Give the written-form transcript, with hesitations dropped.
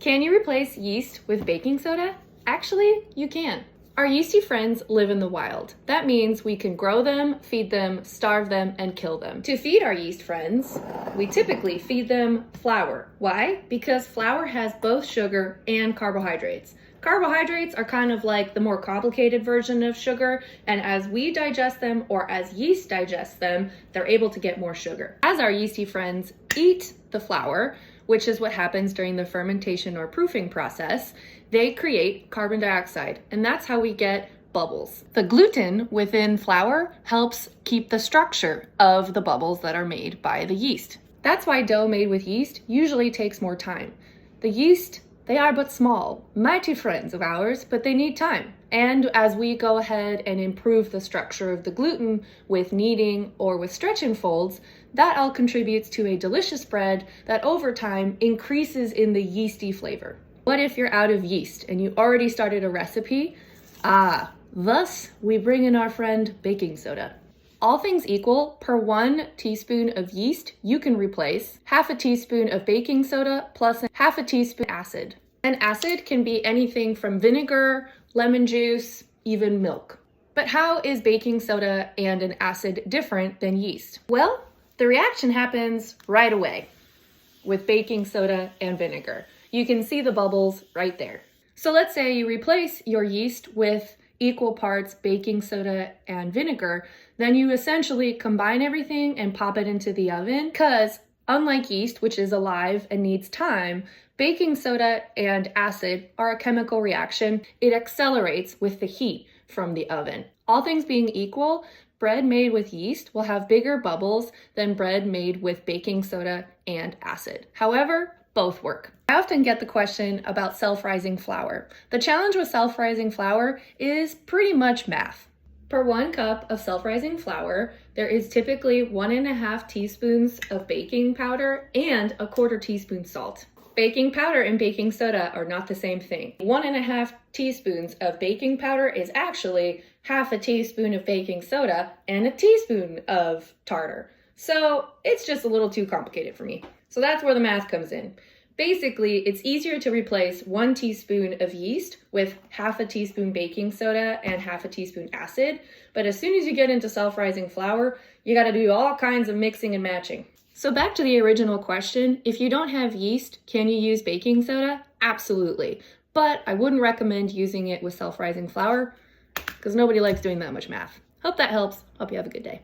Can you replace yeast with baking soda? Actually, you can. Our yeasty friends live in the wild. That means we can grow them, feed them, starve them, and kill them. To feed our yeast friends, we typically feed them flour. Why? Because flour has both sugar and carbohydrates. Carbohydrates are kind of like the more complicated version of sugar, and as we digest them or as yeast digests them, they're able to get more sugar. As our yeasty friends eat the flour, which is what happens during the fermentation or proofing process, they create carbon dioxide, and that's how we get bubbles. The gluten within flour helps keep the structure of the bubbles that are made by the yeast. That's why dough made with yeast usually takes more time. The yeast, they are but small, mighty friends of ours, but they need time. And as we go ahead and improve the structure of the gluten with kneading or with stretch and folds, that all contributes to a delicious bread that over time increases in the yeasty flavor. What if you're out of yeast and you already started a recipe? Thus we bring in our friend baking soda. All things equal, per 1 teaspoon of yeast, you can replace half a teaspoon of baking soda plus half a teaspoon acid. And acid can be anything from vinegar, lemon juice, even milk. But how is baking soda and an acid different than yeast? Well, the reaction happens right away with baking soda and vinegar. You can see the bubbles right there. So let's say you replace your yeast with equal parts baking soda and vinegar, then you essentially combine everything and pop it into the oven, because unlike yeast, which is alive and needs time, baking soda and acid are a chemical reaction. It accelerates with the heat from the oven. All things being equal, bread made with yeast will have bigger bubbles than bread made with baking soda and acid. However, both work. I often get the question about self-rising flour. The challenge with self-rising flour is pretty much math. Per 1 cup of self-rising flour, there is typically 1.5 teaspoons of baking powder and 1/4 teaspoon salt. Baking powder and baking soda are not the same thing. 1.5 teaspoons of baking powder is actually half a teaspoon of baking soda and a teaspoon of tartar. So it's just a little too complicated for me. So that's where the math comes in. Basically, it's easier to replace 1 teaspoon of yeast with half a teaspoon baking soda and half a teaspoon acid. But as soon as you get into self-rising flour, you got to do all kinds of mixing and matching. So back to the original question, if you don't have yeast, can you use baking soda? Absolutely. But I wouldn't recommend using it with self-rising flour because nobody likes doing that much math. Hope that helps. Hope you have a good day.